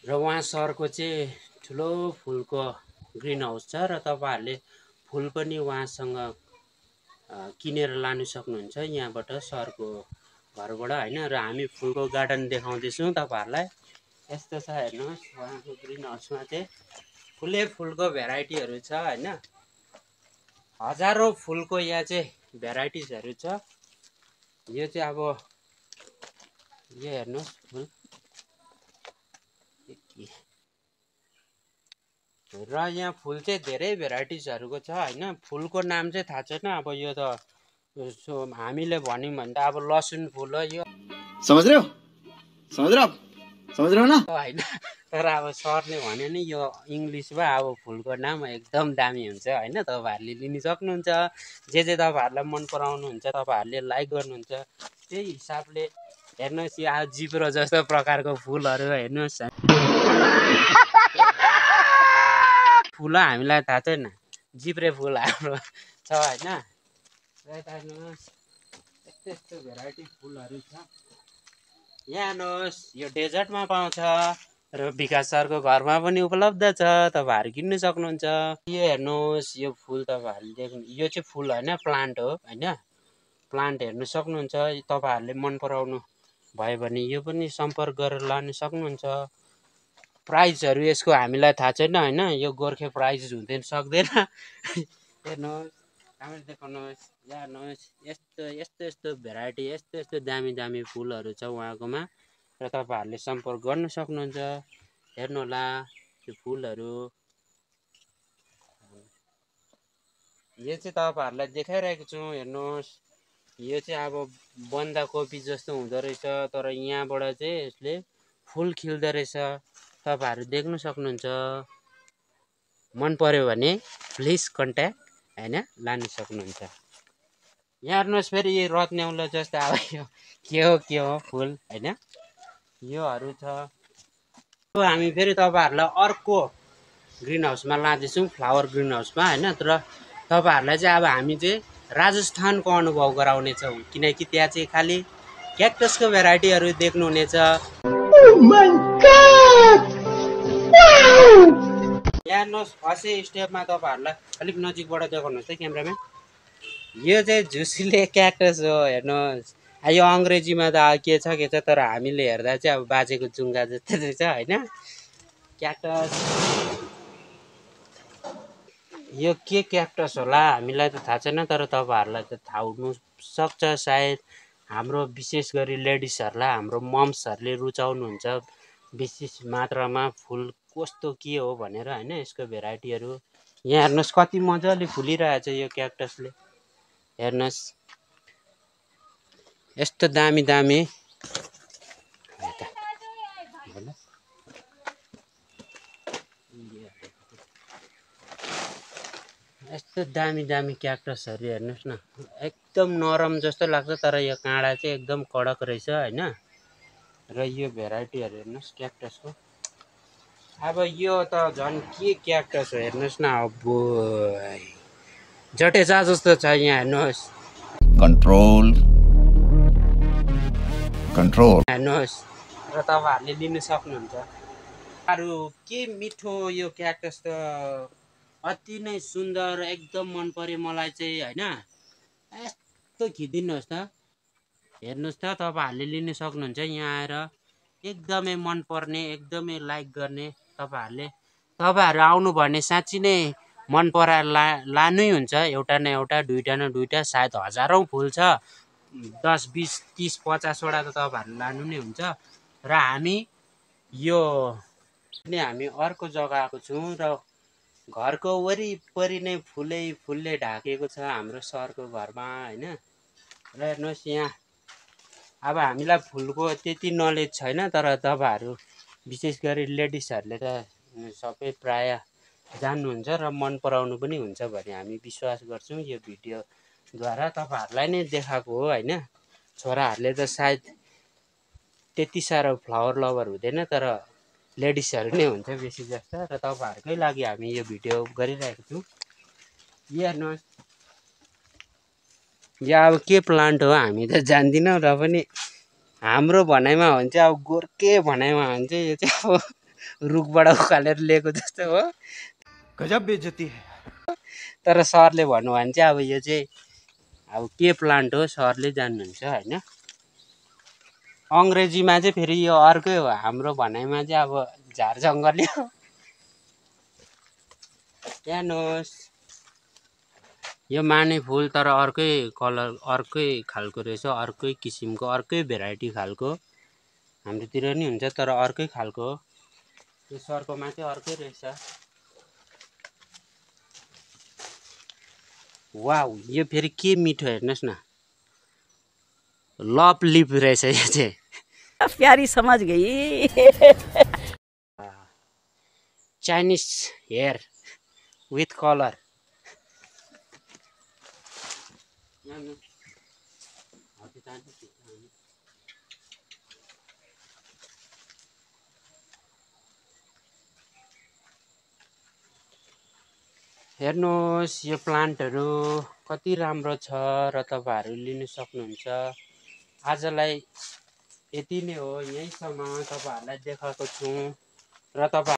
र उहाँ सरको चाहिँ ठुलो फुलको ग्रिन हाउस छ र तपाईँहरूले फुल पनि उहाँसँग किनेर लानु सक्नुहुन्छ यहाँबाट सरको घरबाट हैन। र हामी फुलको गार्डन देखाउँदैछौँ तपाईँहरूलाई। यस्तो छ हेर्नुहोस्, उहाँको ग्रिन हाउसमा चाहिँ फुलको भेराइटीहरू छ हैन। हजारौँ फुलको यहाँ चाहिँ भेराइटिजहरू छ। यो चाहिँ अब यो हेर्नुहोस् फुल र यहाँ फुल चाहिँ धेरै भेराइटिजहरूको छ हैन। फुलको नाम चाहिँ थाहा छैन। अब यो त हामीले भन्यौँ भने त अब लसुन फुल हो यो, समझ रहे हो ना हैन। तर अब सरले भन्यो नि यो इङ्ग्लिसमा अब फुलको नाम एकदम दामी हुन्छ हैन। तपाईँहरूले लिन सक्नुहुन्छ। जे तपाईँहरूलाई मन पराउनुहुन्छ, तपाईँहरूले लाइक गर्नुहुन्छ, त्यही हिसाबले हेर्नुहोस्। यो जिब्रो जस्तो प्रकारको फुलहरू हेर्नुहोस्। फुल हामीलाई थाहा छैन, जिब्रे फुल हाम्रो छ हैन। हेर्नुहोस् यस्तो यस्तो भेराइटी फुलहरू छ। यहाँ हेर्नुहोस् यो डेजर्टमा पाउँछ र विकास सरको घरमा पनि उपलब्ध छ, तपाईँहरू किन्नु सक्नुहुन्छ। यो हेर्नुहोस् यो फुल तपाईँहरूले देख्नु, यो चाहिँ फुल हैन, प्लान्ट हो हैन। प्लान्ट हेर्नु सक्नुहुन्छ। तपाईँहरूले मन पराउनु भयो भने यो पनि सम्पर्क गरेर लानु सक्नुहुन्छ। प्राइजहरू यसको हामीलाई थाहा छैन हैन। यो गोर्खे प्राइज हुँदैन सक्दैन। हेर्नुहोस् राम्ररी देखाउनुहोस्। यहाँ हेर्नुहोस् यस्तो यस्तो यस्तो भेराइटी, यस्तो यस्तो दामी दामी फुलहरू छ उहाँकोमा र तपाईँहरूले सम्पर्क गर्न सक्नुहुन्छ। हेर्नु होला यो फुलहरू। यो चाहिँ तपाईँहरूलाई देखाइरहेको छु हेर्नुहोस्। यो चाहिँ अब बन्दाकोपी जस्तो हुँदो रहेछ, तर यहाँबाट चाहिँ यसले फुल खिल्दो रहेछ। तपाईँहरू देख्नु सक्नुहुन्छ। मन पर्यो भने प्लिज कन्ट्याक्ट हैन, लानु सक्नुहुन्छ। यहाँ हेर्नुहोस् फेरि यो रत्नेउलो जस्तो अब यो के हो फुल हैन, योहरू छ। हामी फेरि तपाईँहरूलाई अर्को ग्रिन हाउसमा लाँदैछौँ, फ्लावर ग्रिन हाउसमा हैन। तर तपाईँहरूलाई चाहिँ अब हामी चाहिँ राजस्थानको अनुभव गराउनेछौँ, किनकि त्यहाँ चाहिँ खालि क्याक्टसको भेराइटीहरू देख्नुहुनेछ। यहाँ हेर्नुहोस् फर्स्ट स्टेपमा तपाईँहरूलाई अलिक नजिकबाट देखाउनुहोस् है क्यामेराम्यान। यो चाहिँ झुसिले क्याक्टस हो हेर्नुहोस्। यो अङ्ग्रेजीमा त के छ तर हामीले हेर्दा चाहिँ अब बाजेको जुङ्गा जस्तो रहेछ हैन। क्याक्टस यो के क्याक्टस होला हामीलाई त थाहा छैन, तर तपाईँहरूलाई त थाहा हुनु सक्छ सायद। हाम्रो विशेष गरी लेडिजहरूलाई, हाम्रो मम्सहरूले रुचाउनुहुन्छ विशेष मात्रामा फुल कस्तो के हो भनेर हैन, यसको भेराइटीहरू। यहाँ हेर्नुहोस् कति मजाले फुलिरहेछ यो क्याक्टसले। हेर्नुहोस् यस्तो दामी दामी यस्तो दामी दामी क्याक्टसहरू हेर्नुहोस् न। एकदम नरम जस्तो लाग्छ, तर यो काँडा चाहिँ एकदम कडक रहेछ हैन। र यो भेराइटीहरू हेर्नुहोस् क्याक्टसको। अब यो त झन् के क्याक्टस हो हेर्नुहोस् न। अब जटेजा जस्तो छ यहाँ हेर्नुहोस्। कन्ट्रोल हेर्नुहोस् र तपाईँहरूले लिन सक्नुहुन्छ। अरू के मिठो यो क्याक्टस त अति नै सुन्दर, एकदम मन पर्यो मलाई चाहिँ हैन। यस्तो खिचिदिनुहोस् त, हेर्नुहोस् त तपाईँहरूले लिन सक्नुहुन्छ यहाँ आएर। एकदमै मन पर्ने, एकदमै लाइक गर्ने। तपाईँहरू आउनु भने साँच्ची नै मन पराएर लानै हुन्छ। एउटा न एउटा, दुईटा न दुईटा, सायद हजारौँ फुल छ। 10, 20, 30, 50 वटा त तपाईँहरूले लानु नै हुन्छ। र हामी अर्को जग्गा आएको छौँ र घरको वरिपरि नै फुलले ढाकेको छ हाम्रो सरको घरमा हैन। र हेर्नुहोस् यहाँ अब हामीलाई फुलको त्यति नलेज छैन, तर तपाईँहरू विशेष गरी लेडिजहरूले त सबै प्राय जान्नुहुन्छ र मन पराउनु पनि हुन्छ भन्ने हामी विश्वास गर्छौँ। यो भिडियोद्वारा तपाईँहरूलाई नै देखाएको हो हैन। छोराहरूले त सायद त्यति साह्रो फ्लावर लभर हुँदैन, तर लेडिजहरू नै हुन्छ बेसी जस्तो। र तपाईँहरूकै लागि हामी यो भिडियो गरिरहेको छौँ। यो हेर्नुहोस् यो अब के प्लान्ट हो हामी त जान्दिनौँ, र पनि हाम्रो भनाइमा हो भने चाहिँ अब गोर्खे भनाइमा हो भने चाहिँ यो चाहिँ अब रुखबाट उखालेर लिएको जस्तो हो। गजब बेइज्जती है। तर सरले भन्नुभयो भने चाहिँ अब यो चाहिँ अब के प्लान्ट हो सरले जान्नुहुन्छ होइन। अङ्ग्रेजीमा चाहिँ फेरि यो अर्कै हो, हाम्रो भनाइमा चाहिँ अब झार जङ्गलै हो। हेर्नुहोस् यो माने फुल तर अर्कै कलर अर्कै खालको रहेछ, अर्कै किसिमको अर्कै भेराइटी खालको। हाम्रोतिर नि हुन्छ तर अर्कै खालको हो। यो सरकोमा चाहिँ अर्कै रहेछ। वाउ यो फेरि के मिठो हेर्नुहोस् न, लभ लिफ रहेछ यो चाहिँ। प्यारी समझ गई। Chinese hair with colour. हेर्नुहोस् यो प्लान्टहरू कति राम्रो छ र तपाईँहरू लिन सक्नुहुन्छ। आजलाई यति नै हो, यहीँसम्म तपाईँहरूलाई देखाएको छु र तपाईँ